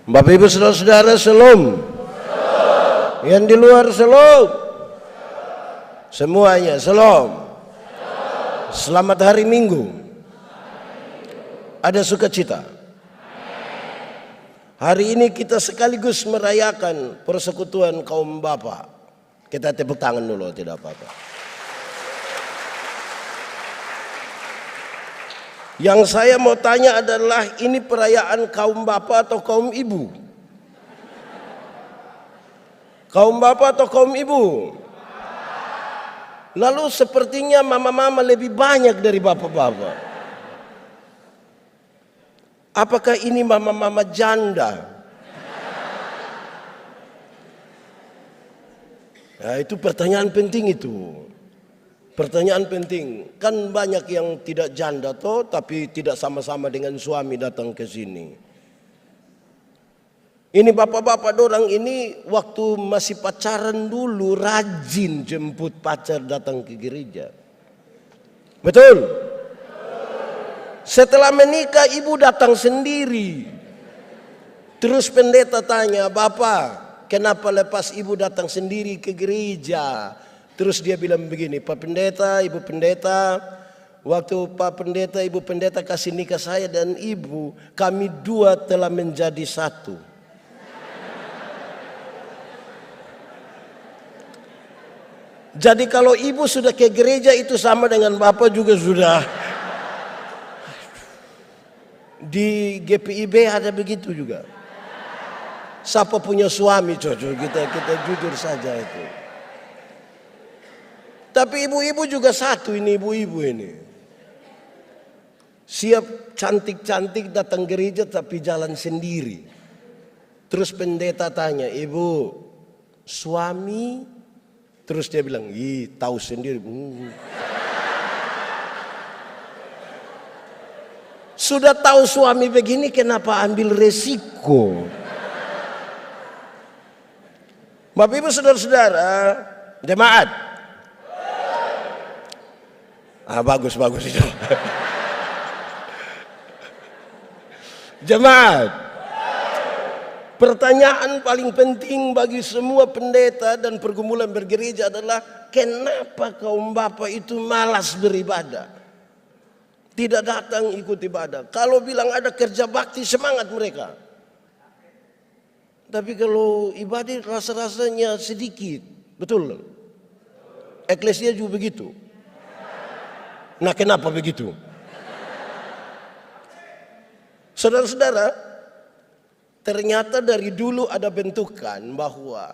Bapak Ibu Saudara-saudara, shalom. Yang di luar shalom. Semuanya shalom. Selamat hari Minggu. Ada sukacita. Hari ini kita sekaligus merayakan persekutuan kaum Bapak. Kita tepuk tangan dulu, tidak apa-apa. Yang saya mau tanya adalah, ini perayaan kaum bapak atau kaum ibu? Kaum bapak atau kaum ibu? Lalu sepertinya mama-mama lebih banyak dari bapak-bapak. Apakah ini mama-mama janda? Nah, itu pertanyaan penting itu. Pertanyaan penting, kan banyak yang tidak janda toh, tapi tidak sama-sama dengan suami datang ke sini. Ini bapak-bapak dorang ini waktu masih pacaran dulu rajin jemput pacar datang ke gereja. Betul? Setelah menikah ibu datang sendiri. Terus pendeta tanya, "Bapak, kenapa lepas ibu datang sendiri ke gereja?" Terus dia bilang begini, "Pak Pendeta, Ibu Pendeta, waktu Pak Pendeta, Ibu Pendeta kasih nikah saya dan ibu, kami dua telah menjadi satu." Jadi kalau ibu sudah ke gereja itu sama dengan bapak juga sudah. Di GPIB ada begitu juga. Siapa punya suami cocok, kita jujur saja itu. Tapi ibu-ibu juga satu ini, ibu-ibu ini. Siap cantik-cantik datang gereja tapi jalan sendiri. Terus pendeta tanya, "Ibu, suami?" Terus dia bilang, "Ih, tahu sendiri." Sudah tahu suami begini, kenapa ambil resiko? Bapak Ibu Saudara-saudara, jemaat. Bagus itu. Jemaat. Pertanyaan paling penting bagi semua pendeta dan pergumulan bergereja adalah, kenapa kaum bapak itu malas beribadah? Tidak datang ikut ibadah. Kalau bilang ada kerja bakti, semangat mereka. Tapi kalau ibadah rasa-rasanya sedikit. Betul? Eklesia juga begitu. Nah, kenapa begitu? Saudara-saudara, ternyata dari dulu ada bentukan bahwa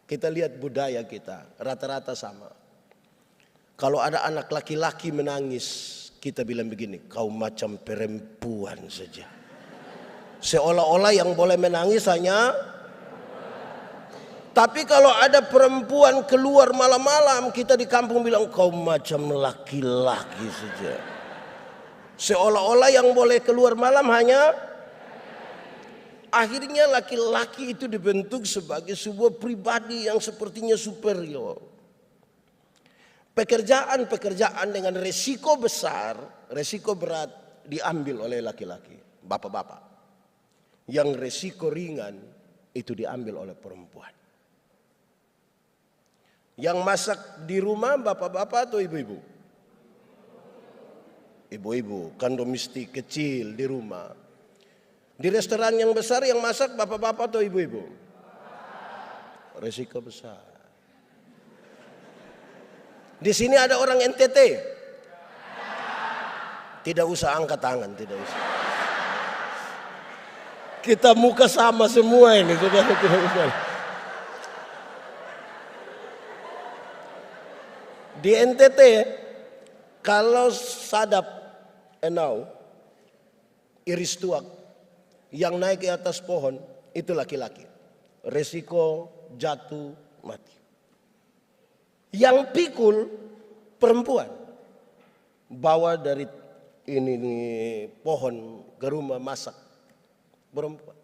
kita lihat budaya kita rata-rata sama. Kalau ada anak laki-laki menangis, kita bilang begini, "Kau macam perempuan saja." Seolah-olah yang boleh menangis hanya. Tapi kalau ada perempuan keluar malam-malam, kita di kampung bilang, "Kau macam laki-laki saja." Seolah-olah yang boleh keluar malam hanya. Akhirnya laki-laki itu dibentuk sebagai sebuah pribadi yang sepertinya superior. Pekerjaan-pekerjaan dengan resiko besar, resiko berat diambil oleh laki-laki, bapak-bapak. Yang resiko ringan itu diambil oleh perempuan. Yang masak di rumah bapak-bapak atau ibu-ibu? Ibu-ibu, kan domestik kecil di rumah. Di restoran yang besar yang masak bapak-bapak atau ibu-ibu? Resiko besar. Di sini ada orang NTT? Tidak usah angkat tangan, tidak usah. Kita muka sama semua ini, sudah tidak usah. Di NTT, kalau sadap enau, iris tuak, yang naik ke atas pohon, itu laki-laki. Resiko jatuh mati. Yang pikul, perempuan. Bawa dari ini pohon ke rumah masak, perempuan.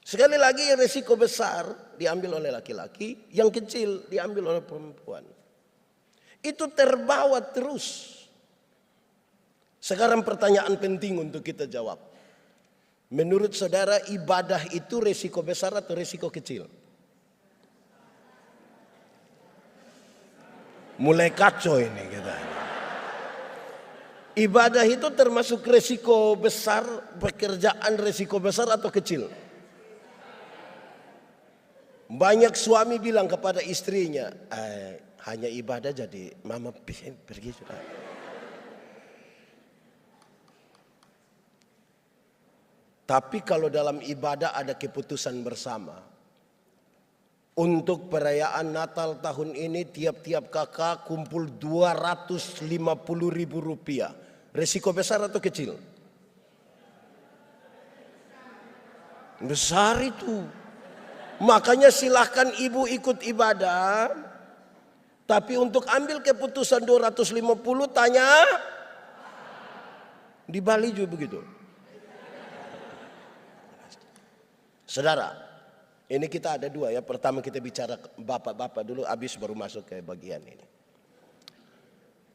Sekali lagi resiko besar diambil oleh laki-laki, yang kecil diambil oleh perempuan. Itu terbawa terus. Sekarang pertanyaan penting untuk kita jawab. Menurut saudara ibadah itu resiko besar atau resiko kecil? Mulai kacau ini kita. Ibadah itu termasuk resiko besar, pekerjaan resiko besar atau kecil? Banyak suami bilang kepada istrinya, hanya ibadah jadi mama pergi sudah. Tapi kalau dalam ibadah ada keputusan bersama. Untuk perayaan Natal tahun ini tiap-tiap kakak kumpul 250.000 rupiah. Resiko besar atau kecil? Besar itu. Makanya silahkan ibu ikut ibadah. Tapi untuk ambil keputusan 250 tanya. Di Bali juga begitu. Saudara, ini kita ada dua ya. Pertama kita bicara bapak-bapak dulu, habis baru masuk ke bagian ini.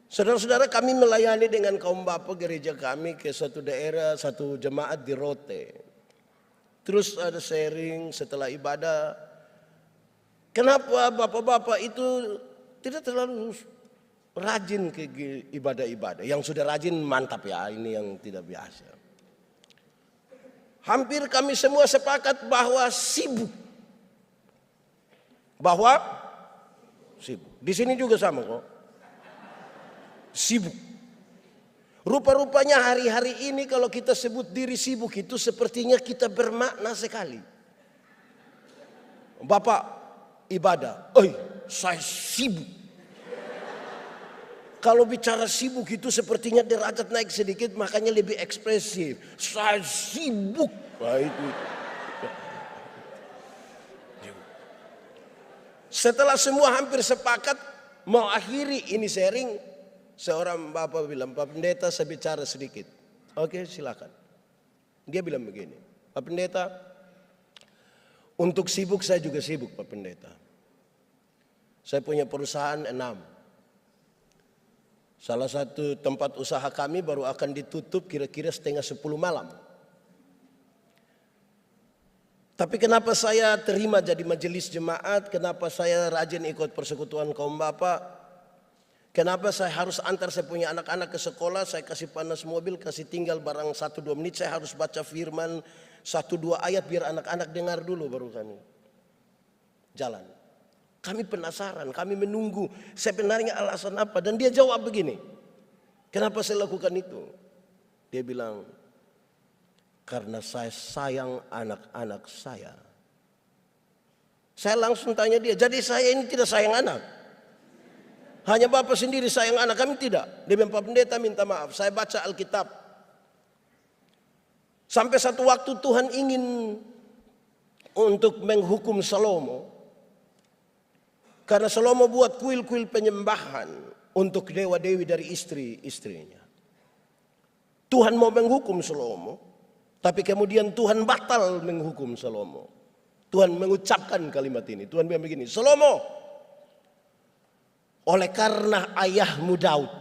Saudara-saudara, kami melayani dengan kaum bapak gereja kami ke suatu daerah, satu jemaat di Rote. Terus ada sharing setelah ibadah. Kenapa bapak-bapak itu tidak terlalu rajin ke ibadah-ibadah? Yang sudah rajin mantap ya, ini yang tidak biasa. Hampir kami semua sepakat bahwa sibuk. Bahwa sibuk. Di sini juga sama kok. Sibuk. Rupa-rupanya hari-hari ini kalau kita sebut diri sibuk itu sepertinya kita bermakna sekali. Bapak ibadah, saya sibuk. Kalau bicara sibuk itu sepertinya derajat naik sedikit, makanya lebih ekspresif. Saya sibuk. Nah, itu. Setelah semua hampir sepakat mau akhiri ini sharing, seorang bapak bilang, Pak Pendeta saya bicara sedikit. Oke, silakan. Dia bilang begini, Pak Pendeta, untuk sibuk saya juga sibuk Pak Pendeta. Saya punya perusahaan 6. Salah satu tempat usaha kami baru akan ditutup kira-kira 9:30 malam. Tapi kenapa saya terima jadi majelis jemaat? Kenapa saya rajin ikut persekutuan kaum bapak? Kenapa saya harus antar saya punya anak-anak ke sekolah? Saya kasih panas mobil, kasih tinggal barang 1-2 menit. Saya harus baca firman 1-2 ayat biar anak-anak dengar dulu baru kami jalan. Kami penasaran, kami menunggu sebenarnya alasan apa. Dan dia jawab begini, kenapa saya lakukan itu? Dia bilang, karena saya sayang anak-anak saya. Saya langsung tanya dia, jadi saya ini tidak sayang anak? Hanya Bapak sendiri sayang anak, kami tidak. Dia bilang, Pak Pendeta minta maaf, saya baca Alkitab. Sampai satu waktu Tuhan ingin untuk menghukum Salomo. Karena Salomo buat kuil-kuil penyembahan untuk dewa-dewi dari istri-istrinya. Tuhan mau menghukum Salomo, tapi kemudian Tuhan batal menghukum Salomo. Tuhan mengucapkan kalimat ini. Tuhan bilang begini, Salomo, oleh karena ayahmu Daud,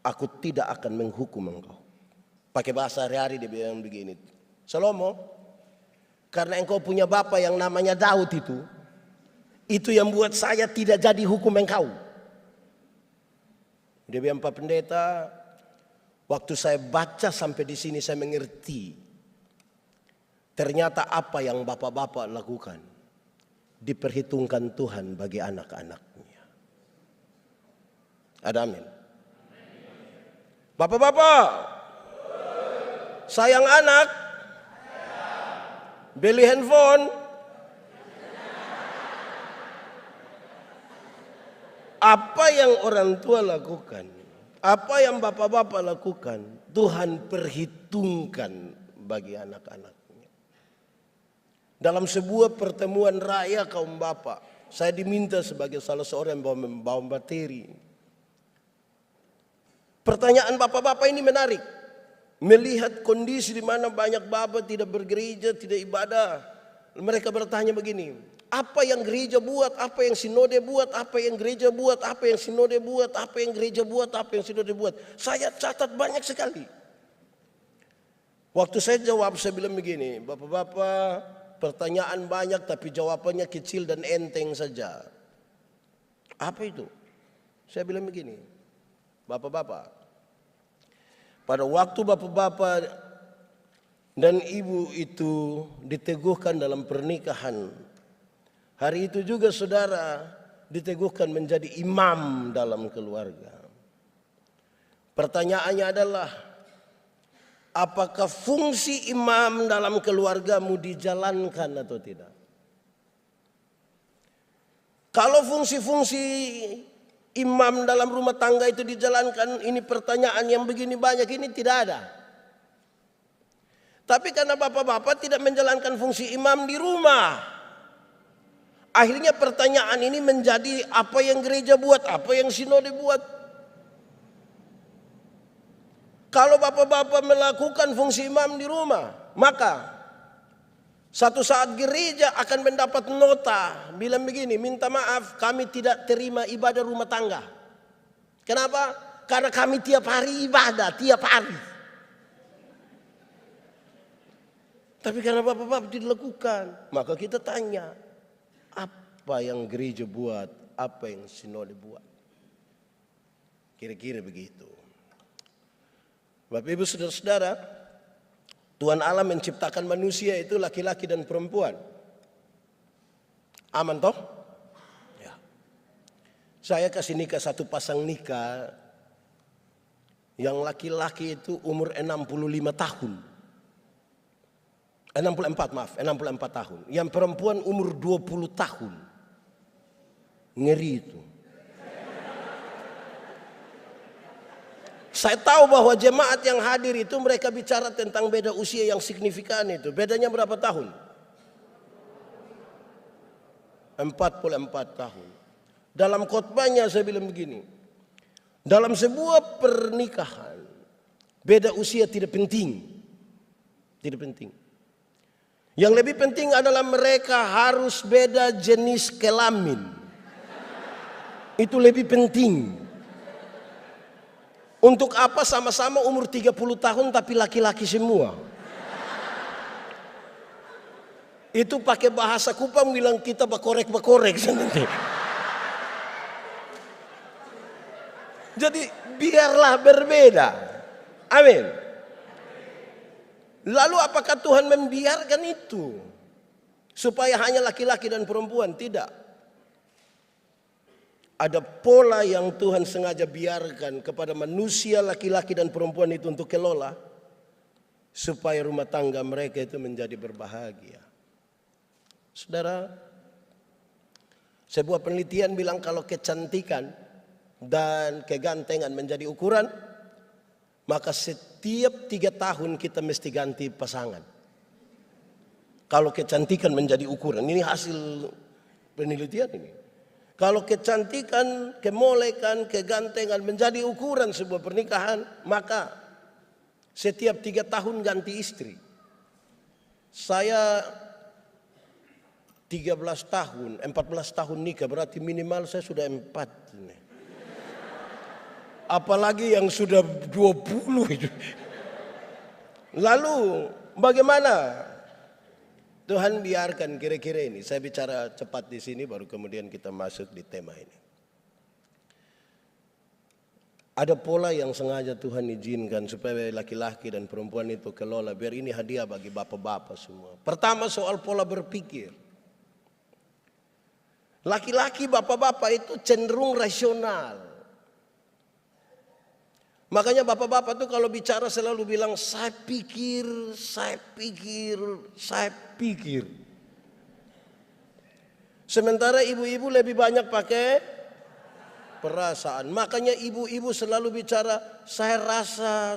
aku tidak akan menghukum engkau. Pakai bahasa hari-hari dia bilang begini, Salomo, karena engkau punya bapak yang namanya Daud itu yang buat saya tidak jadi hukum engkau. Dia bilang, Pak Pendeta, waktu saya baca sampai di sini saya mengerti. Ternyata apa yang bapak-bapak lakukan diperhitungkan Tuhan bagi anak-anaknya. Ada amin. Bapak-bapak, sayang anak, beli handphone. Apa yang orang tua lakukan, apa yang bapak-bapak lakukan, Tuhan perhitungkan bagi anak-anaknya. Dalam sebuah pertemuan raya kaum bapak, saya diminta sebagai salah seorang yang membawa materi. Pertanyaan bapak-bapak ini menarik. Melihat kondisi di mana banyak bapak tidak bergereja, tidak ibadah. Mereka bertanya begini, apa yang gereja buat, apa yang sinode buat, apa yang gereja buat, apa yang sinode buat, apa yang gereja buat, apa yang sinode buat. Saya catat banyak sekali. Waktu saya jawab, saya bilang begini, Bapak-bapak, pertanyaan banyak tapi jawabannya kecil dan enteng saja. Apa itu? Saya bilang begini, Bapak-bapak, pada waktu Bapak-bapak dan Ibu itu diteguhkan dalam pernikahan, hari itu juga saudara diteguhkan menjadi imam dalam keluarga. Pertanyaannya adalah, apakah fungsi imam dalam keluargamu dijalankan atau tidak? Kalau fungsi-fungsi imam dalam rumah tangga itu dijalankan, ini pertanyaan yang begini banyak ini tidak ada. Tapi karena bapak-bapak tidak menjalankan fungsi imam di rumah, akhirnya pertanyaan ini menjadi apa yang gereja buat, apa yang sinode buat. Kalau bapak-bapak melakukan fungsi imam di rumah, maka satu saat gereja akan mendapat nota bilang begini, minta maaf kami tidak terima ibadah rumah tangga. Kenapa? Karena kami tiap hari ibadah, tiap hari. Tapi karena bapak-bapak tidak lakukan, maka kita tanya, apa yang gereja buat, apa yang sinode buat? Kira-kira begitu. Bapak Ibu saudara-saudara, Tuhan Allah menciptakan manusia itu laki-laki dan perempuan. Aman toh? Ya. Saya kasih nikah satu pasang nikah yang laki-laki itu umur 65 tahun. 64 tahun. Yang perempuan umur 20 tahun. Ngeri itu. Saya tahu bahwa jemaat yang hadir itu mereka bicara tentang beda usia yang signifikan itu. Bedanya berapa tahun? 44 tahun. Dalam khotbahnya saya bilang begini. Dalam sebuah pernikahan, beda usia tidak penting. Tidak penting. Yang lebih penting adalah mereka harus beda jenis kelamin. Itu lebih penting. Untuk apa sama-sama umur 30 tahun tapi laki-laki semua? Itu pakai bahasa Kupang bilang kita bakorek-bakorek. Jadi biarlah berbeda. Amin. Lalu apakah Tuhan membiarkan itu? Supaya hanya laki-laki dan perempuan? Tidak. Ada pola yang Tuhan sengaja biarkan kepada manusia laki-laki dan perempuan itu untuk kelola. Supaya rumah tangga mereka itu menjadi berbahagia. Saudara, sebuah penelitian bilang kalau kecantikan dan kegantengan menjadi ukuran, maka setiap 3 tahun kita mesti ganti pasangan. Kalau kecantikan menjadi ukuran, ini hasil penelitian ini. Kalau kecantikan, kemolekan, kegantengan menjadi ukuran sebuah pernikahan, maka setiap 3 tahun ganti istri. Saya 13 tahun, 14 tahun nikah, berarti minimal saya sudah 4. Apalagi yang sudah 20 itu. Lalu bagaimana? Tuhan biarkan kira-kira ini. Saya bicara cepat di sini baru kemudian kita masuk di tema ini. Ada pola yang sengaja Tuhan izinkan supaya laki-laki dan perempuan itu kelola. Biar ini hadiah bagi bapak-bapak semua. Pertama soal pola berpikir. Laki-laki bapak-bapak itu cenderung rasional. Makanya bapak-bapak tuh kalau bicara selalu bilang saya pikir. Sementara ibu-ibu lebih banyak pakai perasaan. Makanya ibu-ibu selalu bicara saya rasa.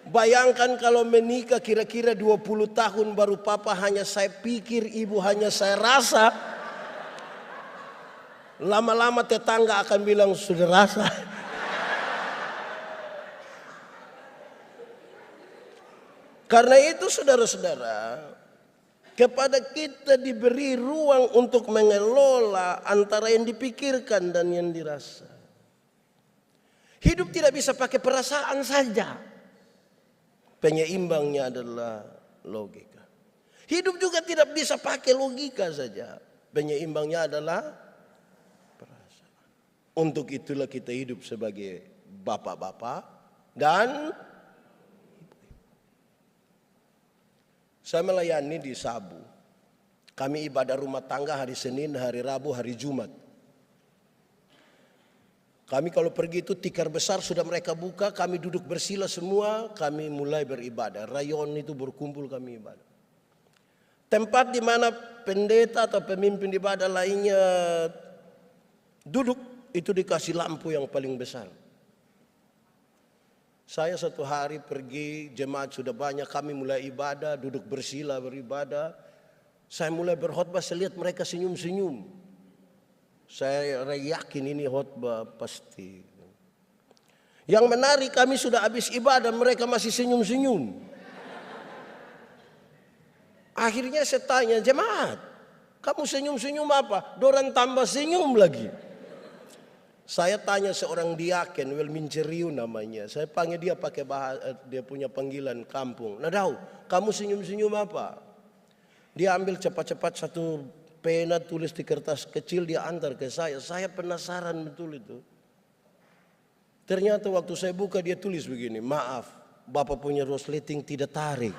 Bayangkan kalau menikah kira-kira 20 tahun baru papa hanya saya pikir, ibu hanya saya rasa. Lama-lama tetangga akan bilang sudah rasa. Karena itu saudara-saudara, kepada kita diberi ruang untuk mengelola antara yang dipikirkan dan yang dirasa. Hidup tidak bisa pakai perasaan saja. Penyeimbangnya adalah logika. Hidup juga tidak bisa pakai logika saja. Penyeimbangnya adalah perasaan. Untuk itulah kita hidup sebagai bapak-bapak dan saya melayani di Sabu. Kami ibadah rumah tangga hari Senin, hari Rabu, hari Jumat. Kami kalau pergi itu tikar besar sudah mereka buka, kami duduk bersila semua, kami mulai beribadah. Rayon itu berkumpul kami ibadah. Tempat di mana pendeta atau pemimpin ibadah lainnya duduk, itu dikasih lampu yang paling besar. Saya satu hari pergi, jemaat sudah banyak, kami mulai ibadah, duduk bersila beribadah. Saya mulai berkhotbah, saya lihat mereka senyum-senyum. Saya yakin ini khotbah pasti. Yang menarik, kami sudah habis ibadah, mereka masih senyum-senyum. Akhirnya saya tanya, jemaat, kamu senyum-senyum apa? Dorang tambah senyum lagi. Saya tanya seorang diaken, Welmin Ceriu namanya. Saya panggil dia pakai dia punya panggilan kampung. Nadau, kamu senyum-senyum apa? Dia ambil cepat-cepat satu pena, tulis di kertas kecil, dia antar ke saya. Saya penasaran betul itu. Ternyata waktu saya buka dia tulis begini, maaf, Bapak punya resleting tidak tarik.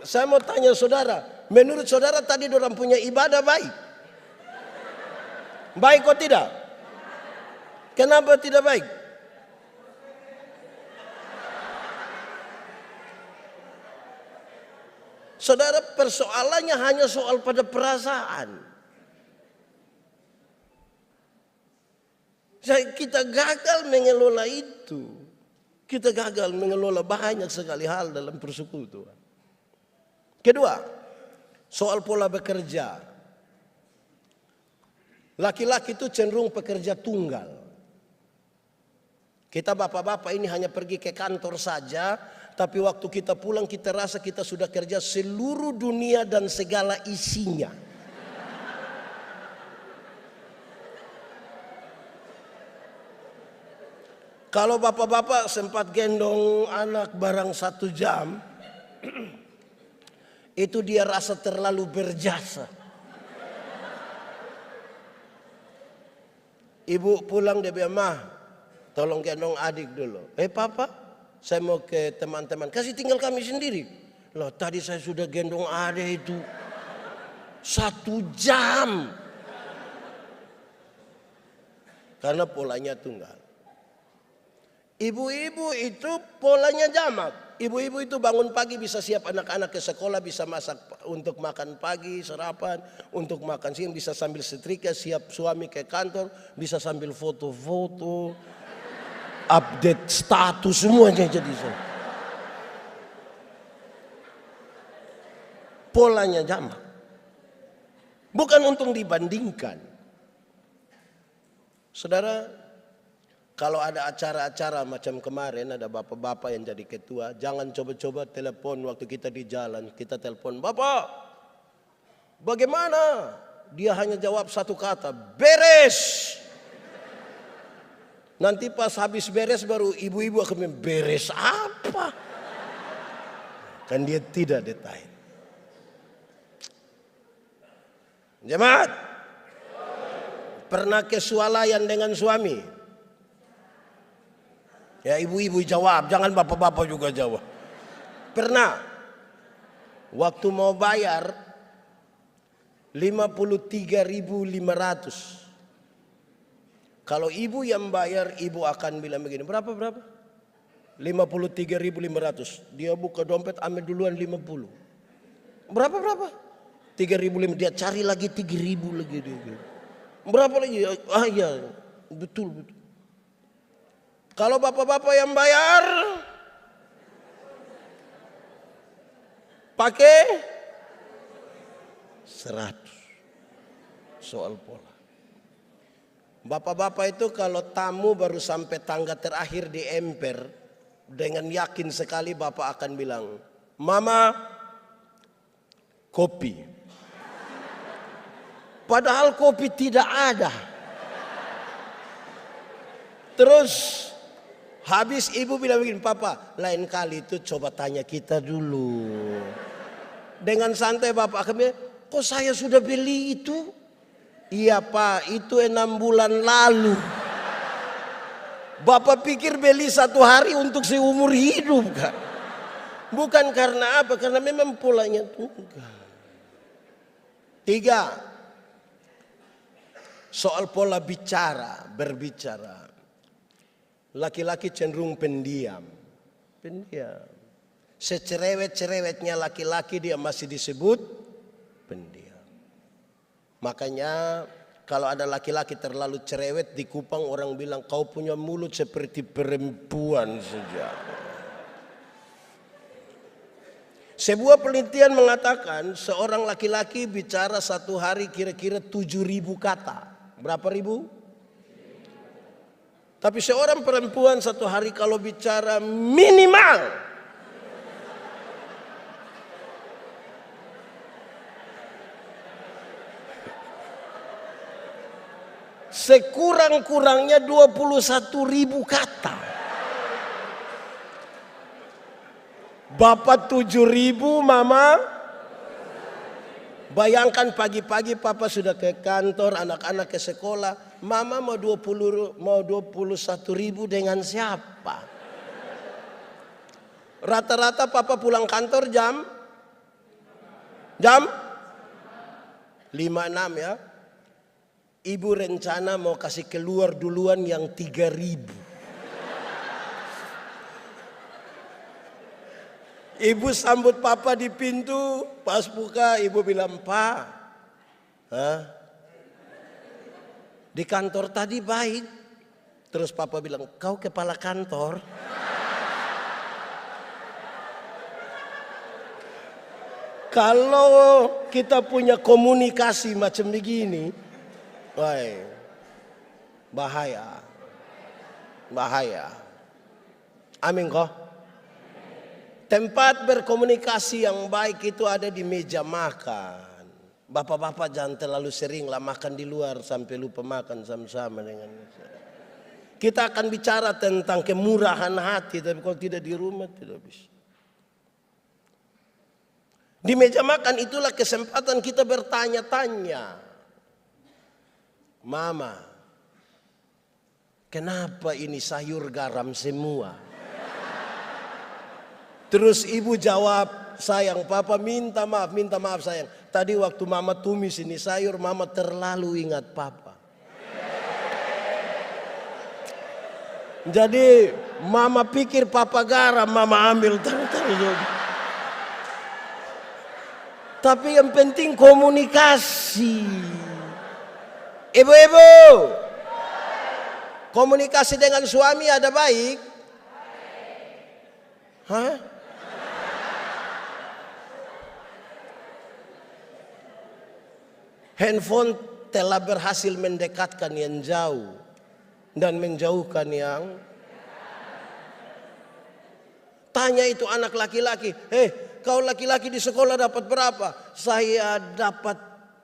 Saya mau tanya saudara, menurut saudara tadi orang punya ibadah baik? Baik kok tidak? Kenapa tidak baik? Saudara, persoalannya hanya soal pada perasaan. Kita gagal mengelola itu. Kita gagal mengelola banyak sekali hal dalam persekutuan. Kedua, soal pola bekerja. Laki-laki itu cenderung pekerja tunggal. Kita bapak-bapak ini hanya pergi ke kantor saja, tapi waktu kita pulang kita rasa kita sudah kerja seluruh dunia dan segala isinya. Kalau bapak-bapak sempat gendong anak barang 1 jam, itu dia rasa terlalu berjasa. Ibu pulang dia bilang, "Mah, tolong gendong adik dulu." Papa, saya mau ke teman-teman. Kasih tinggal kami sendiri. Loh, tadi saya sudah gendong adik itu 1 jam. Karena polanya tunggal. Ibu-ibu itu polanya jamak. Ibu-ibu itu bangun pagi bisa siap anak-anak ke sekolah, bisa masak untuk makan pagi, sarapan, untuk makan siang, bisa sambil setrika, siap suami ke kantor, bisa sambil foto-foto, update status semuanya jadi saya. Polanya jamak. Bukan untuk dibandingkan. Saudara, kalau ada acara-acara macam kemarin, ada bapak-bapak yang jadi ketua, jangan coba-coba telepon waktu kita di jalan. Kita telepon, "Bapak, bagaimana?" Dia hanya jawab satu kata, "Beres." Nanti pas habis beres baru ibu-ibu akan beres apa? Kan dia tidak detail. Jemaat, pernah kesualayan dengan suami? Ya ibu-ibu jawab, jangan bapak-bapak juga jawab. Pernah, waktu mau bayar 53.500. Kalau ibu yang bayar, ibu akan bilang begini, berapa? 53.500. Dia buka dompet, ambil duluan 50. Berapa? 3.500. Dia cari lagi 3.000 lagi. Berapa lagi? Ah ya, betul. Kalau bapak-bapak yang bayar, pakai 100. Soal pola. Bapak-bapak itu kalau tamu baru sampai tangga terakhir di emper, dengan yakin sekali bapak akan bilang, "Mama, kopi." Padahal kopi tidak ada. Terus habis ibu bilang begini, papa lain kali itu coba tanya kita dulu. Dengan santai bapak akan bilang, kok saya sudah beli itu? Iya pak, itu 6 bulan lalu. Bapak pikir beli 1 hari untuk seumur hidup kan? Bukan karena apa, karena memang polanya tunggal. 3. Soal pola berbicara. Laki-laki cenderung pendiam. Secerewet-cerewetnya laki-laki dia masih disebut pendiam. Makanya kalau ada laki-laki terlalu cerewet di Kupang, orang bilang kau punya mulut seperti perempuan saja. Sebuah penelitian mengatakan seorang laki-laki bicara 1 hari kira-kira 7.000 kata. Berapa ribu? Tapi seorang perempuan 1 hari kalau bicara minimal sekurang-kurangnya 21.000 kata. Bapak 7.000, mama. Bayangkan pagi-pagi papa sudah ke kantor, anak-anak ke sekolah. Mama mau 21.000 dengan siapa? Rata-rata papa pulang kantor jam 5-6 ya. Ibu rencana mau kasih keluar duluan yang 3.000. Ibu sambut papa di pintu, pas buka ibu bilang, Pak, di kantor tadi baik. Terus papa bilang, kau kepala kantor? Kalau kita punya komunikasi macam begini, bahaya. Amin kok. Tempat berkomunikasi yang baik itu ada di meja makan. Bapak-bapak jangan terlalu sering lah makan di luar sampai lupa makan sama-sama dengan saya. Kita akan bicara tentang kemurahan hati, tapi kalau tidak di rumah tidak bisa. Di meja makan itulah kesempatan kita bertanya-tanya. Mama, kenapa ini sayur garam semua? Terus ibu jawab, sayang papa minta maaf sayang. Tadi waktu mama tumis ini sayur, mama terlalu ingat papa. Jadi mama pikir papa garam, mama ambil taruh. Tapi yang penting komunikasi. Ibu-ibu, komunikasi dengan suami ada baik? Hah? Handphone telah berhasil mendekatkan yang jauh dan menjauhkan yang. Tanya itu anak laki-laki, kau laki-laki di sekolah dapat berapa? Saya dapat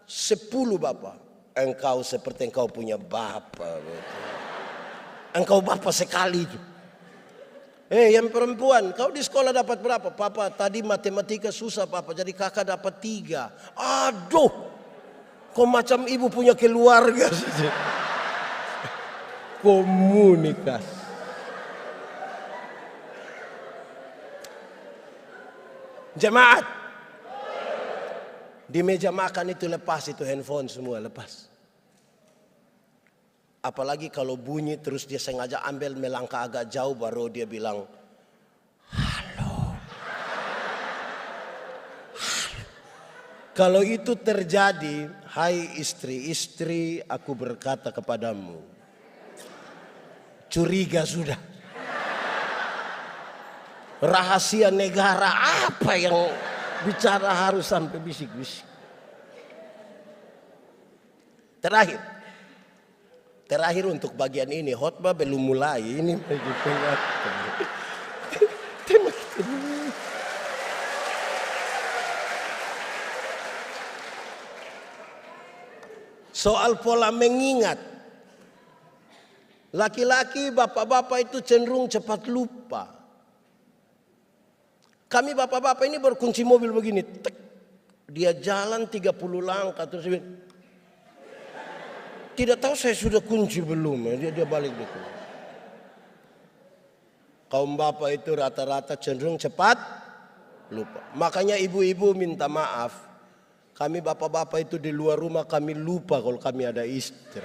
10 bapak. Engkau seperti engkau punya bapak. Engkau bapak sekali itu. Yang perempuan, kau di sekolah dapat berapa? Papa tadi matematika susah papa, jadi kakak dapat 3. Aduh. Kok macam ibu punya keluarga saja. Komunikasi. Jemaat. Di meja makan itu lepas itu handphone semua lepas. Apalagi kalau bunyi terus dia sengaja ambil melangkah agak jauh baru dia bilang, halo. Kalau itu terjadi, hai istri aku berkata kepadamu, curiga sudah. Rahasia negara apa yang bicara harus sampai bisik-bisik. Terakhir untuk bagian ini, khotbah belum mulai, ini bagi pengantin. soal pola mengingat. Laki-laki, bapak-bapak itu cenderung cepat lupa. Kami bapak-bapak ini berkunci mobil begini. Tek. Dia jalan 30 langkah terus dia, tidak tahu saya sudah kunci belum. Dia balik gitu. Kaum bapak itu rata-rata cenderung cepat lupa. Makanya ibu-ibu minta maaf. Kami bapak-bapak itu di luar rumah kami lupa kalau kami ada istri.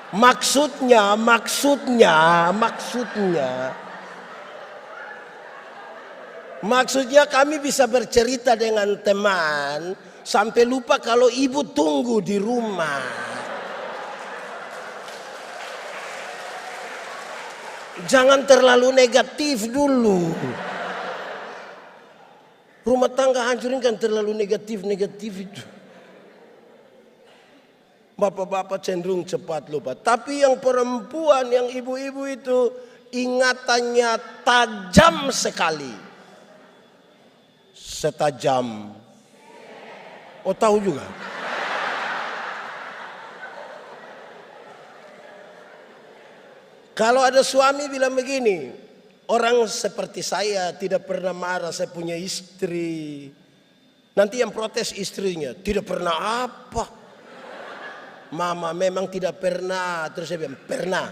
Maksudnya kami bisa bercerita dengan teman sampai lupa kalau ibu tunggu di rumah. Jangan terlalu negatif dulu. Rumah tangga hancurin kan terlalu negatif itu. Bapak-bapak cenderung cepat lupa. Tapi yang perempuan, yang ibu-ibu itu ingatannya tajam sekali. Setajam. Oh tahu juga. Kalau ada suami bilang begini, orang seperti saya tidak pernah marah, saya punya istri. Nanti yang protes istrinya, tidak pernah apa. Mama memang tidak pernah. Terus saya bilang, pernah.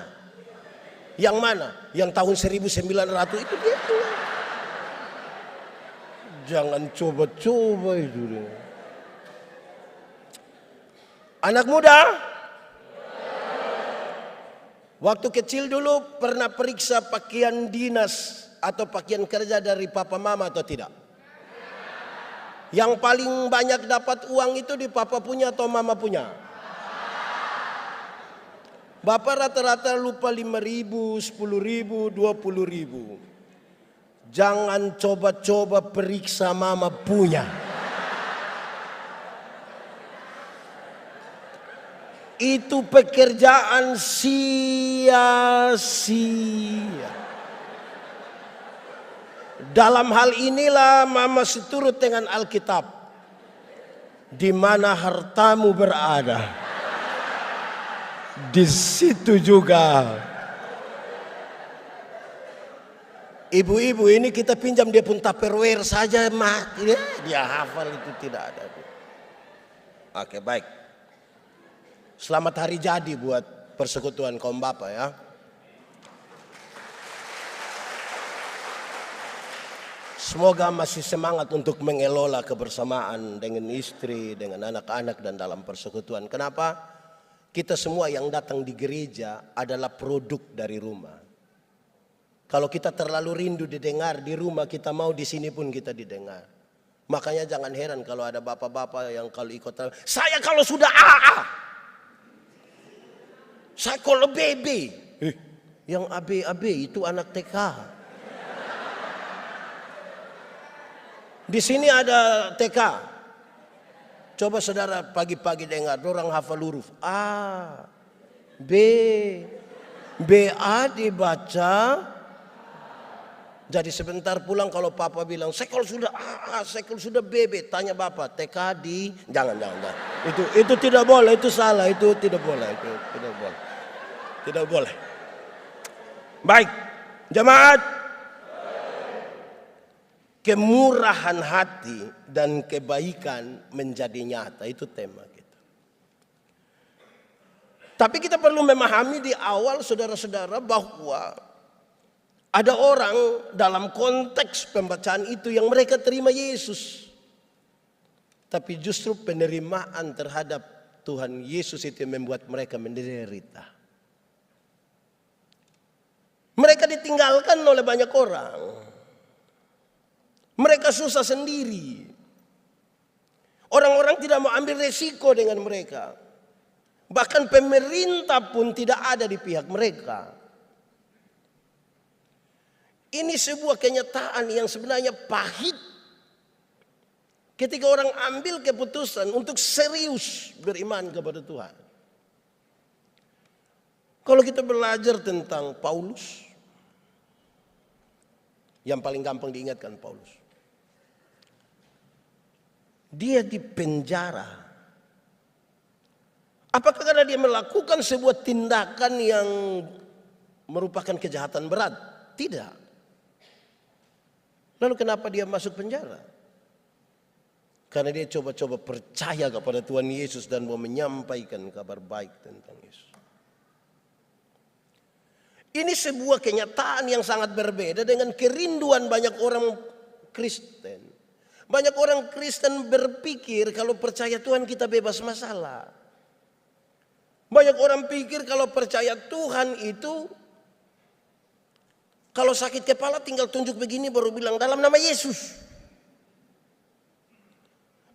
Yang mana? Yang tahun 1900 itu dia tuh. Jangan coba-coba itu. Anak muda, waktu kecil dulu pernah periksa pakaian dinas atau pakaian kerja dari papa mama atau tidak? Yang paling banyak dapat uang itu di papa punya atau mama punya? Bapak rata-rata lupa 5.000, 10.000, 20.000. Jangan coba-coba periksa mama punya. Itu pekerjaan sia-sia. Dalam hal inilah mama seturut dengan Alkitab. Di mana hartamu berada, di situ juga. Ibu-ibu ini kita pinjam dia pun Tupperware saja mati. Dia hafal itu tidak ada. Oke, baik. Selamat hari jadi buat persekutuan kaum bapak ya. Semoga masih semangat untuk mengelola kebersamaan dengan istri, dengan anak-anak dan dalam persekutuan. Kenapa? Kita semua yang datang di gereja adalah produk dari rumah. Kalau kita terlalu rindu didengar di rumah, kita mau di sini pun kita didengar. Makanya jangan heran kalau ada bapak-bapak yang kalau ikut, saya kalau sudah AA, saya kalau BB. Yang AB itu anak TK. Di sini ada TK. Coba saudara pagi-pagi dengar, orang hafal huruf A, B, BA dibaca. Jadi sebentar pulang kalau papa bilang, saya kalau sudah A, saya kalau sudah BB, tanya bapak, TK di, jangan. Itu tidak boleh, itu salah, itu tidak boleh, tidak boleh. Baik, jemaat. Kemurahan hati dan kebaikan menjadi nyata. Itu tema kita. Tapi kita perlu memahami di awal saudara-saudara bahwa ada orang dalam konteks pembacaan itu yang mereka terima Yesus. Tapi justru penerimaan terhadap Tuhan Yesus itu yang membuat mereka menderita. Mereka ditinggalkan oleh banyak orang. Mereka susah sendiri. Orang-orang tidak mau ambil resiko dengan mereka. Bahkan pemerintah pun tidak ada di pihak mereka. Ini sebuah kenyataan yang sebenarnya pahit. Ketika orang ambil keputusan untuk serius beriman kepada Tuhan. Kalau kita belajar tentang Paulus, yang paling gampang diingatkan Paulus. Dia di penjara Apakah karena dia melakukan sebuah tindakan yang merupakan kejahatan berat? Tidak. Lalu kenapa dia masuk penjara? Karena dia coba-coba percaya kepada Tuhan Yesus dan mau menyampaikan kabar baik tentang Yesus. Ini sebuah kenyataan yang sangat berbeda dengan kerinduan banyak orang Kristen. Banyak orang Kristen berpikir kalau percaya Tuhan kita bebas masalah. Banyak orang pikir kalau percaya Tuhan itu, kalau sakit kepala tinggal tunjuk begini baru bilang dalam nama Yesus.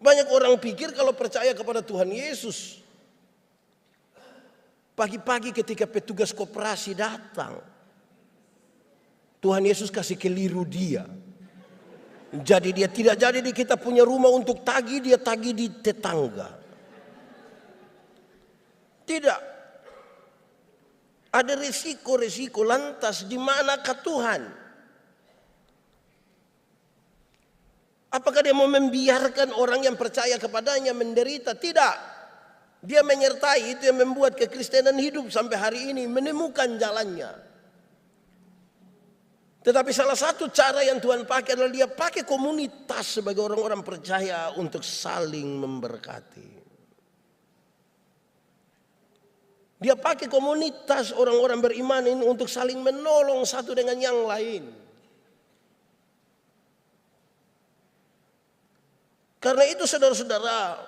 Banyak orang pikir kalau percaya kepada Tuhan Yesus, pagi-pagi ketika petugas koperasi datang, Tuhan Yesus kasih keliru dia. Jadi dia tidak jadi di kita punya rumah untuk tagih, dia tagih di tetangga. Tidak. Ada resiko-resiko, lantas di manakah Tuhan? Apakah dia mau membiarkan orang yang percaya kepadanya menderita? Tidak. Dia menyertai, itu yang membuat kekristenan hidup sampai hari ini, menemukan jalannya. Tetapi salah satu cara yang Tuhan pakai adalah dia pakai komunitas sebagai orang-orang percaya untuk saling memberkati. Dia pakai komunitas orang-orang beriman ini untuk saling menolong satu dengan yang lain. Karena itu saudara-saudara,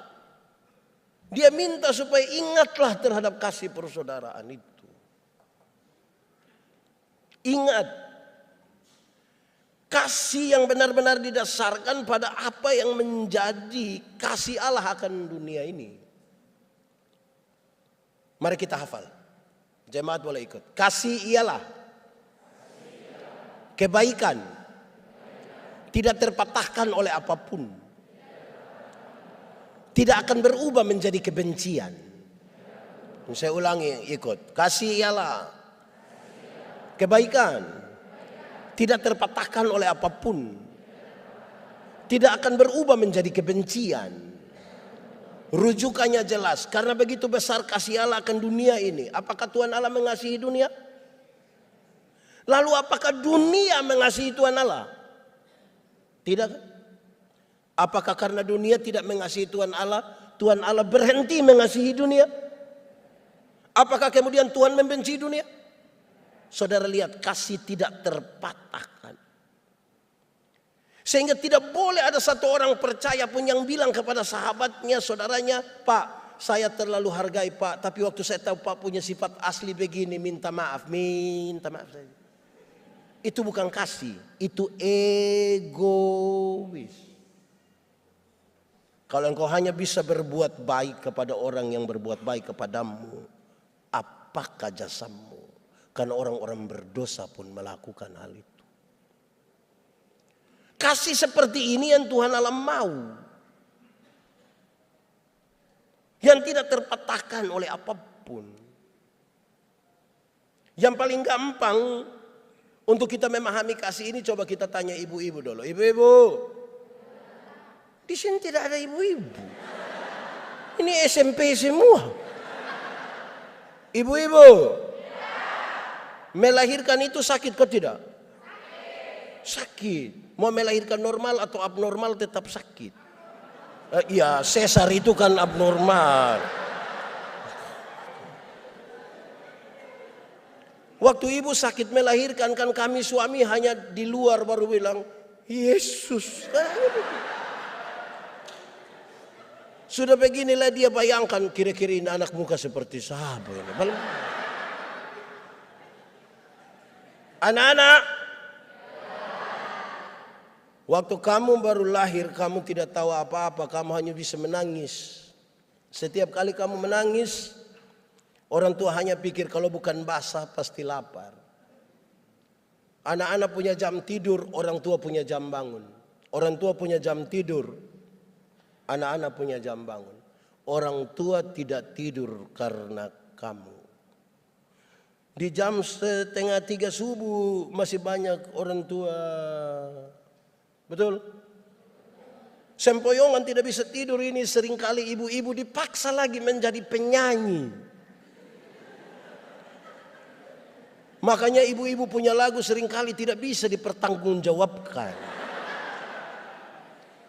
dia minta supaya ingatlah terhadap kasih persaudaraan itu. Ingat, kasih yang benar-benar didasarkan pada apa yang menjadi kasih Allah akan dunia ini. Mari kita hafal. Jemaat boleh ikut. Kasih ialah kebaikan, tidak terpatahkan oleh apapun. Tidak akan berubah menjadi kebencian. Saya ulangi, ikut. Kasih ialah kebaikan, tidak terpatahkan oleh apapun. Tidak akan berubah menjadi kebencian. Rujukannya jelas, karena begitu besar kasih Allah akan dunia ini. Apakah Tuhan Allah mengasihi dunia? Lalu apakah dunia mengasihi Tuhan Allah? Tidak. Apakah karena dunia tidak mengasihi Tuhan Allah berhenti mengasihi dunia? Apakah kemudian Tuhan membenci dunia? Saudara lihat, kasih tidak terpatahkan. Sehingga tidak boleh ada satu orang percaya pun yang bilang kepada sahabatnya, saudaranya, Pak, saya terlalu hargai Pak, tapi waktu saya tahu Pak punya sifat asli begini, minta maaf saja. Itu bukan kasih, itu egois. Kalau engkau hanya bisa berbuat baik kepada orang yang berbuat baik kepadamu, apakah jasamu? Karena orang-orang berdosa pun melakukan hal itu. Kasih seperti ini yang Tuhan Allah mau. Yang tidak terpatahkan oleh apapun. Yang paling gampang untuk kita memahami kasih ini, coba kita tanya ibu-ibu dulu. Ibu-ibu, di sini tidak ada ibu-ibu. Ini SMP semua. Ibu-ibu, melahirkan itu sakit kok tidak? Sakit. Mau melahirkan normal atau abnormal tetap sakit. Ya, sesar itu kan abnormal. Waktu ibu sakit melahirkan, kan kami suami hanya di luar baru bilang, Yesus. Sudah beginilah dia bayangkan, kira-kira ini anak muka seperti siapa ini. Anak-anak, waktu kamu baru lahir, kamu tidak tahu apa-apa, kamu hanya bisa menangis. Setiap kali kamu menangis, orang tua hanya pikir kalau bukan basah pasti lapar. Anak-anak punya jam tidur, orang tua punya jam bangun. Orang tua punya jam tidur, anak-anak punya jam bangun. Orang tua tidak tidur karena kamu. Di jam 2:30 subuh masih banyak orang tua. Betul? Sempoyongan tidak bisa tidur ini seringkali ibu-ibu dipaksa lagi menjadi penyanyi. Makanya ibu-ibu punya lagu seringkali tidak bisa dipertanggungjawabkan.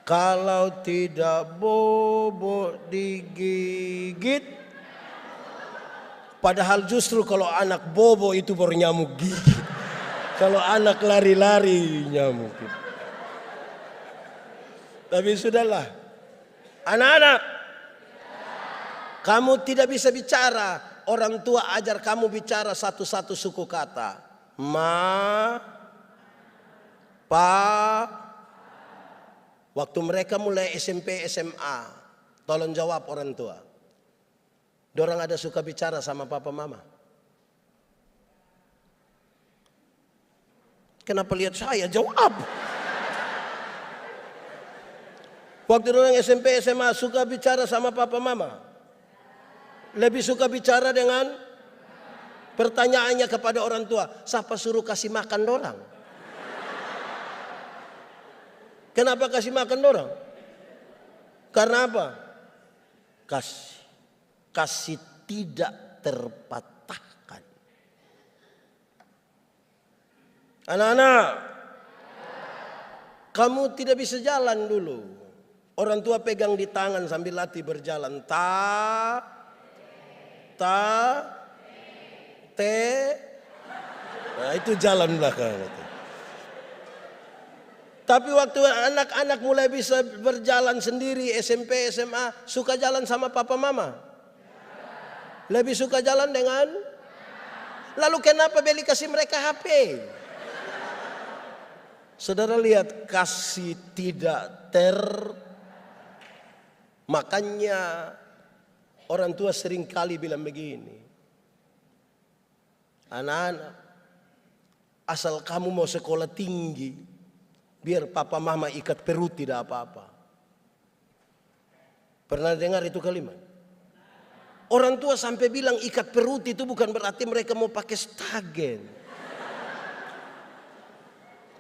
Kalau tidak bobo digigit. Padahal justru kalau anak bobo itu baru nyamuk gigit. Kalau anak lari-lari nyamuk gitu. Tapi sudahlah. Anak-anak, kamu tidak bisa bicara. Orang tua ajar kamu bicara satu-satu suku kata. Ma, pa. Waktu mereka mulai SMP, SMA, tolong jawab orang tua. Dorang ada suka bicara sama papa mama? Kenapa lihat saya? Jawab. Waktu orang SMP SMA suka bicara sama papa mama? Lebih suka bicara dengan pertanyaannya kepada orang tua. Siapa suruh kasih makan dorang? Kenapa kasih makan dorang? Karena apa? Kasih tidak terpatahkan. Anak-anak, kamu tidak bisa jalan dulu. Orang tua pegang di tangan sambil latih berjalan. Te. Nah itu jalan belakang. Tapi waktu anak-anak mulai bisa berjalan sendiri SMP, SMA, suka jalan sama papa mama? Lebih suka jalan dengan? Lalu kenapa beli kasih mereka HP? Saudara lihat, kasih tidak Makanya orang tua sering kali bilang begini. Anak-anak, asal kamu mau sekolah tinggi, biar papa mama ikat perut tidak apa-apa. Pernah dengar itu kalimat? Orang tua sampai bilang ikat perut itu bukan berarti mereka mau pakai stagen.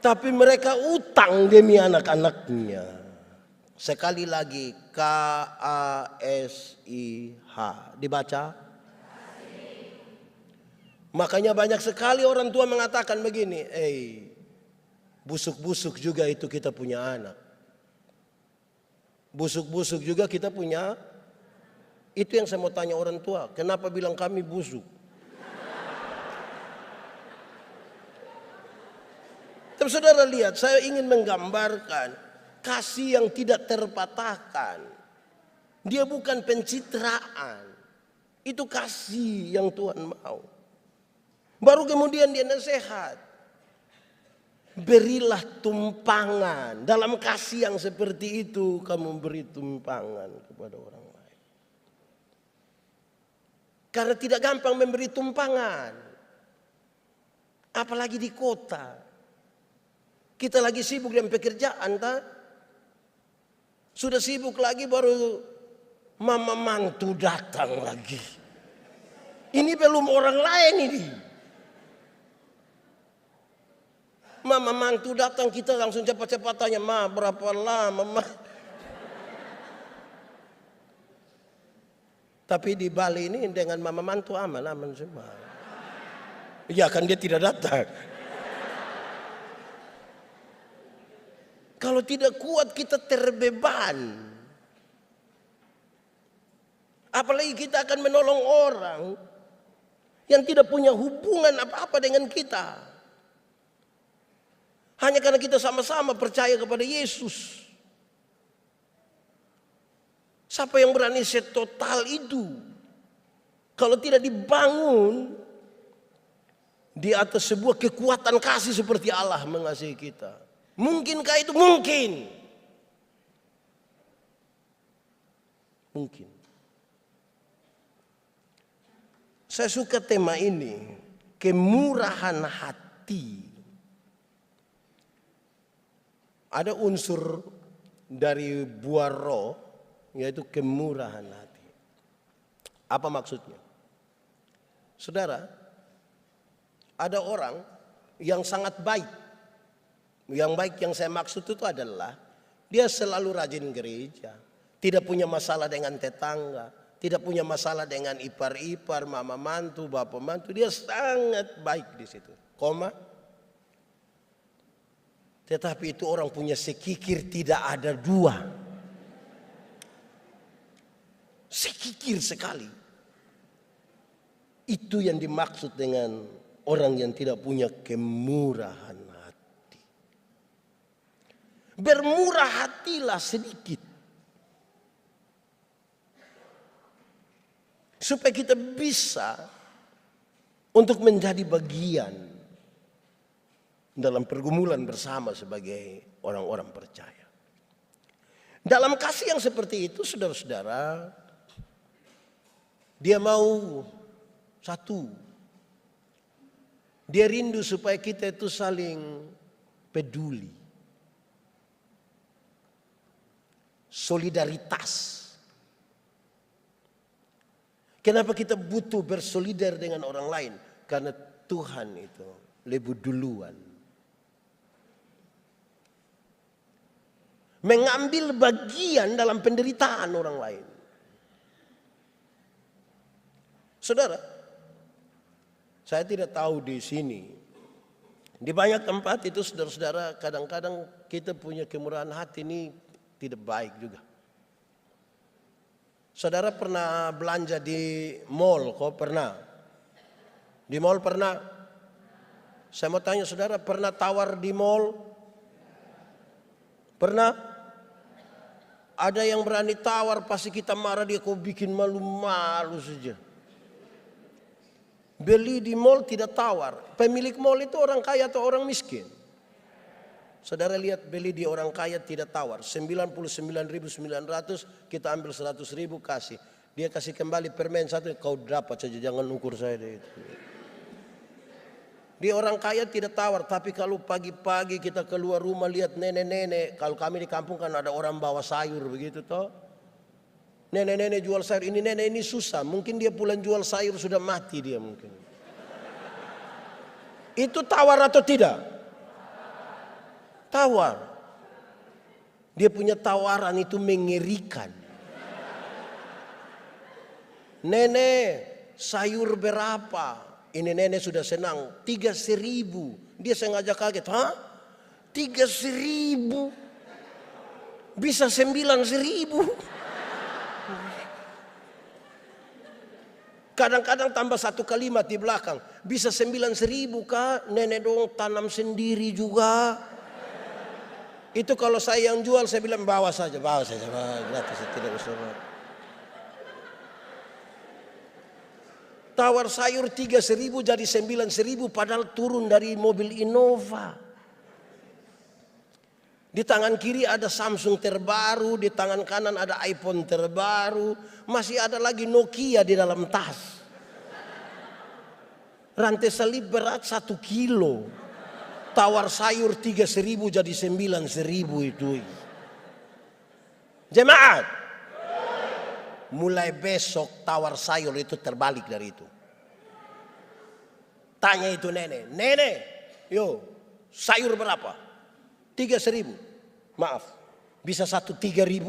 Tapi mereka utang demi anak-anaknya. Sekali lagi, KASIH. Dibaca? Makanya banyak sekali orang tua mengatakan begini. Busuk-busuk juga itu kita punya anak. Busuk-busuk juga kita punya. Itu yang saya mau tanya orang tua. Kenapa bilang kami busuk? Tapi saudara lihat, saya ingin menggambarkan kasih yang tidak terpatahkan. Dia bukan pencitraan. Itu kasih yang Tuhan mau. Baru kemudian dia nasihat. Berilah tumpangan. Dalam kasih yang seperti itu kamu beri tumpangan kepada orang lain. Karena tidak gampang memberi tumpangan. Apalagi di kota. Kita lagi sibuk dengan pekerjaan, tak? Sudah sibuk lagi baru mama mantu datang lagi. Ini belum orang lain ini. Mama mantu datang kita langsung cepat-cepat tanya, ma berapa lama ma? Tapi di Bali ini dengan mama mantu aman-aman semua. Ya kan dia tidak datang. Kalau tidak kuat kita terbeban. Apalagi kita akan menolong orang yang tidak punya hubungan apa-apa dengan kita. Hanya karena kita sama-sama percaya kepada Yesus. Siapa yang berani setotal itu? Kalau tidak dibangun di atas sebuah kekuatan kasih seperti Allah mengasihi kita. Mungkinkah itu? Mungkin. Mungkin. Saya suka tema ini. Kemurahan hati. Ada unsur dari buah roh, yaitu kemurahan hati. Apa maksudnya? Saudara, ada orang yang sangat baik. Yang baik yang saya maksud itu adalah Dia selalu rajin gereja. Tidak punya masalah dengan tetangga. Tidak punya masalah dengan ipar-ipar, mama mantu, bapak mantu. Dia sangat baik di situ. Tetapi itu orang punya sekikir tidak ada dua. Sekikir sekali. Itu yang dimaksud dengan orang yang tidak punya kemurahan hati. Bermurah hatilah sedikit. Supaya kita bisa untuk menjadi bagian dalam pergumulan bersama sebagai orang-orang percaya. Dalam kasih yang seperti itu, saudara-saudara, dia mau satu. Dia rindu supaya kita itu saling peduli. Solidaritas. Kenapa kita butuh bersolidar dengan orang lain? Karena Tuhan itu lebih duluan mengambil bagian dalam penderitaan orang lain. Saudara, saya tidak tahu di sini. Di banyak tempat itu saudara-saudara, kadang-kadang kita punya kemurahan hati ini tidak baik juga. Saudara pernah belanja di mall? Kok pernah? Di mall pernah? Saya mau tanya saudara, pernah tawar di mall? Pernah? Ada yang berani tawar, pasti kita marah, dia kok bikin malu-malu saja. Beli di mall tidak tawar. Pemilik mall itu orang kaya atau orang miskin? Saudara lihat, beli di orang kaya tidak tawar. 99.900, kita ambil 100.000 kasih. Dia kasih kembali permen satu, kau dapat saja, jangan ukur saya deh itu. Di orang kaya tidak tawar, tapi kalau pagi-pagi kita keluar rumah lihat nenek-nenek, kalau kami di kampung kan ada orang bawa sayur begitu toh. Nenek-nenek jual sayur, ini nenek ini susah, mungkin dia pulang jual sayur sudah mati dia mungkin. Itu tawar atau tidak? Tawar. Dia punya tawaran itu mengerikan. Nenek, sayur berapa? Ini nenek sudah senang, 3.000. Dia sengaja kaget, hah? 3.000? Bisa 9.000? Kadang-kadang tambah satu kalimat di belakang. Bisa 9.000 kak, nenek dong tanam sendiri juga. Itu kalau saya yang jual, saya bilang bawa saja, gratis, tidak usah. Tawar sayur 3.000 jadi 9.000 padahal turun dari mobil Innova. Di tangan kiri ada Samsung terbaru, di tangan kanan ada iPhone terbaru, masih ada lagi Nokia di dalam tas. Rantai salib berat 1 kilo. Tawar sayur 3.000 jadi 9.000 itu. Jemaat, mulai besok tawar sayur itu terbalik dari itu. Tanya itu nenek, nenek, yo sayur berapa? 3.000. Maaf, bisa 3.000?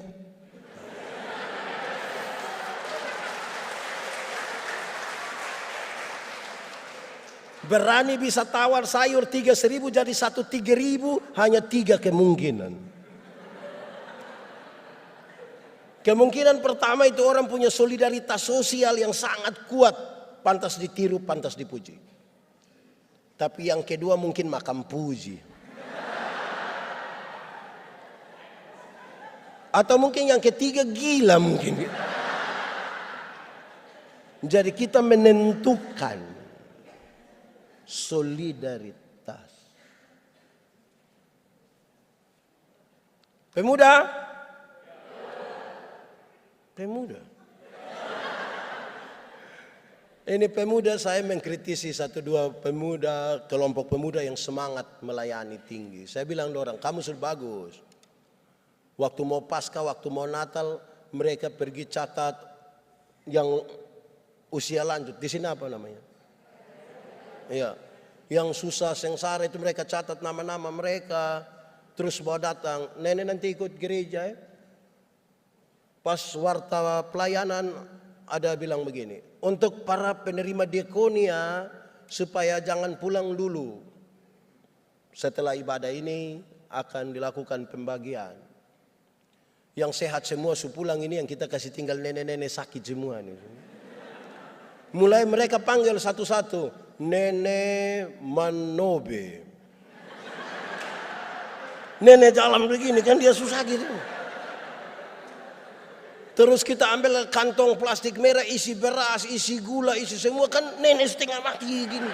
Berani bisa tawar sayur 3.000 jadi 3.000, hanya 3 kemungkinan. Kemungkinan pertama itu orang punya solidaritas sosial yang sangat kuat, pantas ditiru, pantas dipuji. Tapi yang kedua mungkin makam puji. Atau mungkin yang ketiga gila mungkin. Jadi kita menentukan solidaritas. Pemuda. Ini pemuda, saya mengkritisi 1-2 pemuda, kelompok pemuda yang semangat melayani tinggi. Saya bilang orang, kamu sudah bagus. Waktu mau Paskah, waktu mau Natal, mereka pergi catat yang usia lanjut. Di sini apa namanya? Iya, yang susah sengsara itu mereka catat nama-nama mereka. Terus bawa datang, nenek nanti ikut gereja ya. Pas warta pelayanan ada bilang begini, untuk para penerima diakonia supaya jangan pulang dulu. Setelah ibadah ini akan dilakukan pembagian. Yang sehat semua pulang, ini yang kita kasih tinggal nenek-nenek sakit semua nih. Mulai mereka panggil satu-satu, Nenek Manobe. Nenek jalan begini kan dia susah gitu. Terus kita ambil kantong plastik merah isi beras, isi gula, isi semua, kan nenek setengah mati gini.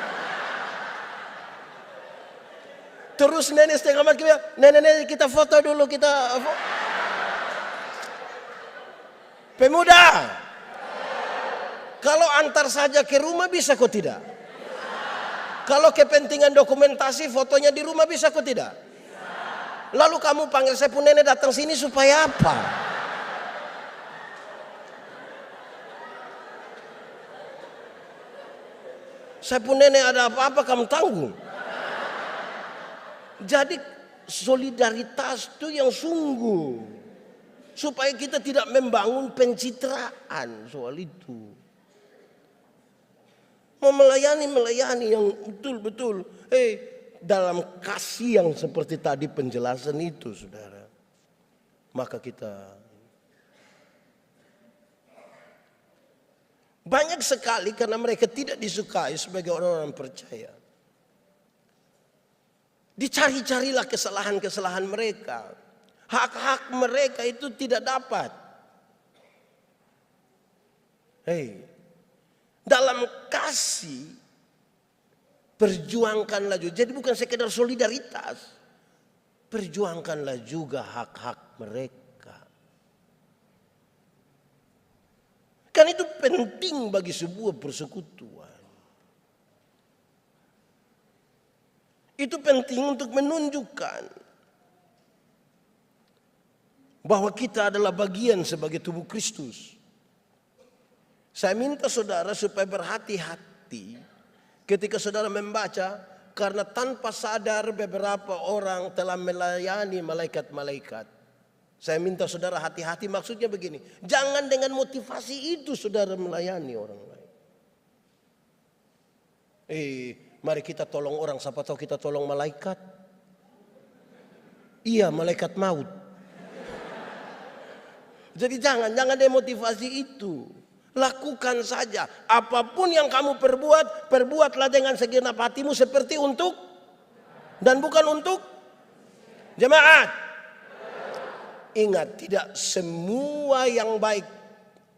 Terus nenek setengah mati, nenek kita foto dulu, kita pemuda. Kalau antar saja ke rumah bisa kok tidak? Kalau kepentingan dokumentasi fotonya di rumah bisa kok tidak? Lalu kamu panggil saya pun nenek datang sini supaya apa? Saya pun nenek ada apa-apa kamu tanggung. Jadi solidaritas itu yang sungguh. Supaya kita tidak membangun pencitraan soal itu. Melayani yang betul-betul. Dalam kasih yang seperti tadi penjelasan itu saudara. Maka kita banyak sekali karena mereka tidak disukai sebagai orang-orang percaya. Dicari-carilah kesalahan-kesalahan mereka. Hak-hak mereka itu tidak dapat. Dalam kasih perjuangkanlah juga. Jadi bukan sekedar solidaritas. Perjuangkanlah juga hak-hak mereka. Kan itu penting bagi sebuah persekutuan. Itu penting untuk menunjukkan bahwa kita adalah bagian sebagai tubuh Kristus. Saya minta saudara supaya berhati-hati ketika saudara membaca, karena tanpa sadar beberapa orang telah melayani malaikat-malaikat. Saya minta saudara hati-hati, maksudnya begini. Jangan dengan motivasi itu saudara melayani orang lain. Mari kita tolong orang, siapa tahu kita tolong malaikat. Iya, malaikat maut. Jadi jangan dengan motivasi itu. Lakukan saja. Apapun yang kamu perbuatlah dengan segenap hatimu seperti untuk dan bukan untuk jemaat. Ingat, tidak semua yang baik,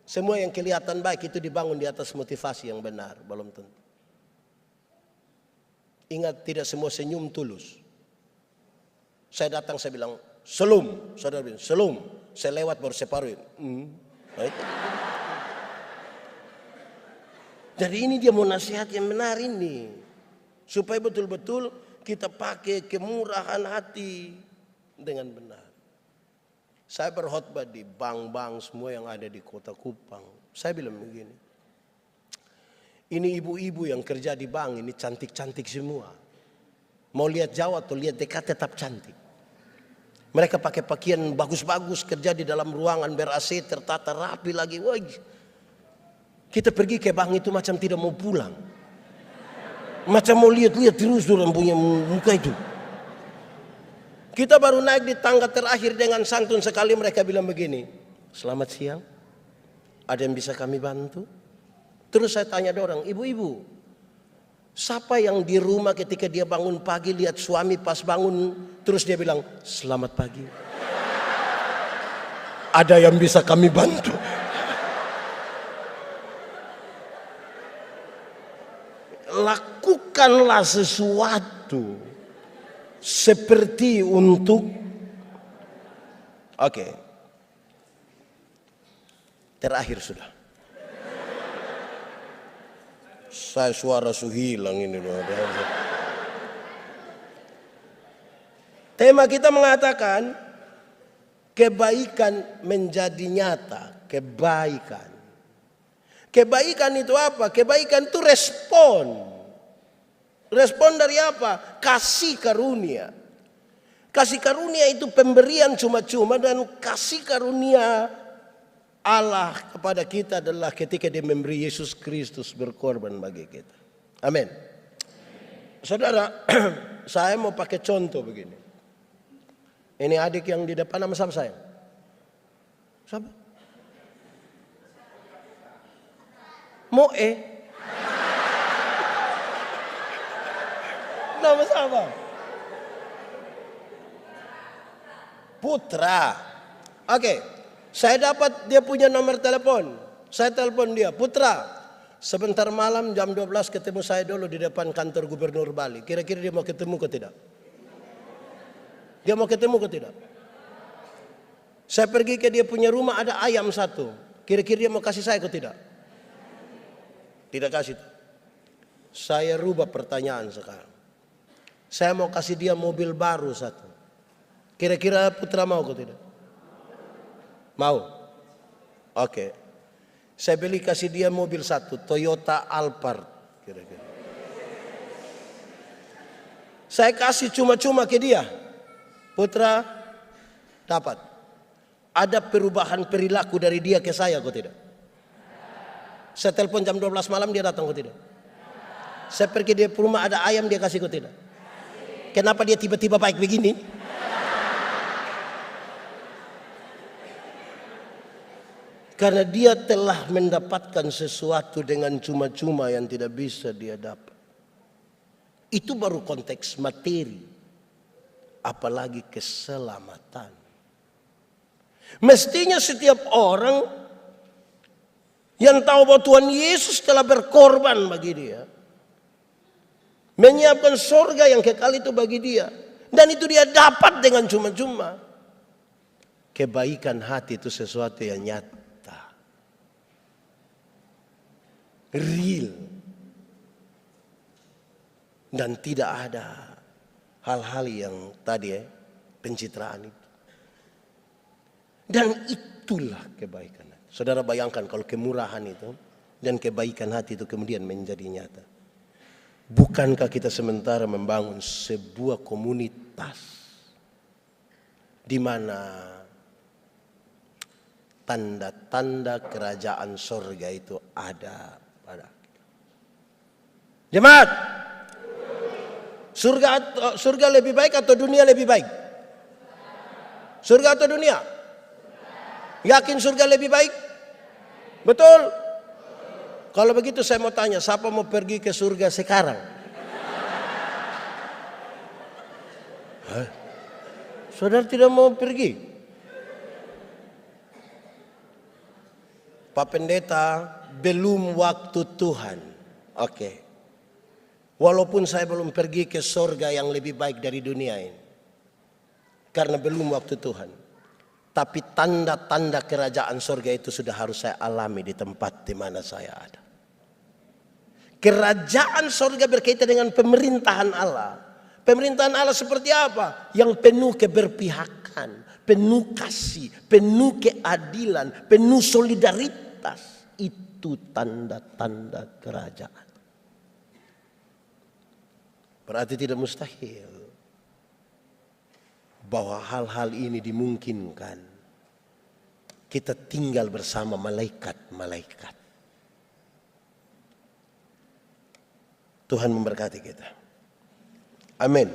semua yang kelihatan baik itu dibangun di atas motivasi yang benar, belum tentu. Ingat, tidak semua senyum tulus. Saya datang, saya bilang, selum, saudara bilang, selum, saya lewat baru saya paruin. Baik. Jadi ini dia mau nasihat yang benar ini, supaya betul-betul kita pakai kemurahan hati dengan benar. Saya berkhotbah di bank-bank semua yang ada di kota Kupang. Saya bilang begini, ini ibu-ibu yang kerja di bank ini cantik-cantik semua. Mau lihat jauh atau lihat dekat tetap cantik. Mereka pakai pakaian bagus-bagus, kerja di dalam ruangan ber-AC, tertata rapi lagi. Wah, kita pergi ke bank itu macam tidak mau pulang. Macam mau lihat-lihat terus orang punya muka itu. Kita baru naik di tangga terakhir dengan santun sekali mereka bilang begini, selamat siang, ada yang bisa kami bantu? Terus saya tanya orang, ibu-ibu, siapa yang di rumah ketika dia bangun pagi lihat suami pas bangun terus dia bilang selamat pagi? Ada yang bisa kami bantu? Lakukanlah sesuatu seperti untuk terakhir sudah. Saya suara hilang ini. Tema kita mengatakan kebaikan menjadi nyata. Kebaikan. Kebaikan itu apa? Kebaikan itu respon. Respon dari apa? Kasih karunia. Kasih karunia itu pemberian cuma-cuma, dan kasih karunia Allah kepada kita adalah ketika Dia memberi Yesus Kristus berkorban bagi kita. Amin. Saudara, saya mau pakai contoh begini. Ini adik yang di depan, nama siapa sayang? Siapa? Moe. Nama siapa? Putra. Oke, saya dapat dia punya nomor telepon. Saya telepon dia, Putra, sebentar malam jam 12 ketemu saya dulu di depan kantor Gubernur Bali. Kira-kira dia mau ketemu atau tidak? Dia mau ketemu atau tidak? Saya pergi ke dia punya rumah, ada ayam satu. Kira-kira dia mau kasih saya atau tidak? Tidak kasih. Saya rubah pertanyaan sekarang. Saya mau kasih dia mobil baru satu. Kira-kira Putra mau atau tidak? Mau? Oke. Saya beli kasih dia mobil satu, Toyota Alphard. Kira-kira. Saya kasih cuma-cuma ke dia. Putra, dapat. Ada perubahan perilaku dari dia ke saya atau tidak? Saya telepon jam 12 malam, dia datang atau tidak? Saya pergi dia rumah, ada ayam, dia kasih atau tidak? Kenapa dia tiba-tiba baik begini? Karena dia telah mendapatkan sesuatu dengan cuma-cuma yang tidak bisa dia dapat. Itu baru konteks materi. Apalagi keselamatan. Mestinya setiap orang yang tahu bahwa Tuhan Yesus telah berkorban bagi dia, menyiapkan surga yang kekal itu bagi dia, dan itu dia dapat dengan cuma-cuma. Kebaikan hati itu sesuatu yang nyata, real, dan tidak ada hal-hal yang tadi pencitraan itu. Dan itulah kebaikan. Saudara bayangkan kalau kemurahan itu dan kebaikan hati itu kemudian menjadi nyata. Bukankah kita sementara membangun sebuah komunitas di mana tanda-tanda kerajaan surga itu ada pada kita. Jemaat, surga lebih baik atau dunia lebih baik? Surga atau dunia? Yakin surga lebih baik? Betul? Kalau begitu saya mau tanya, siapa mau pergi ke surga sekarang? Hah? Saudara tidak mau pergi? Pak Pendeta, belum waktu Tuhan. Oke. Walaupun saya belum pergi ke surga yang lebih baik dari dunia ini. Karena belum waktu Tuhan. Tapi tanda-tanda kerajaan surga itu sudah harus saya alami di tempat di mana saya ada. Kerajaan surga berkaitan dengan pemerintahan Allah. Pemerintahan Allah seperti apa? Yang penuh keberpihakan, penuh kasih, penuh keadilan, penuh solidaritas. Itu tanda-tanda kerajaan. Berarti tidak mustahil bahwa hal-hal ini dimungkinkan. Kita tinggal bersama malaikat-malaikat. Tuhan memberkati kita. Amin.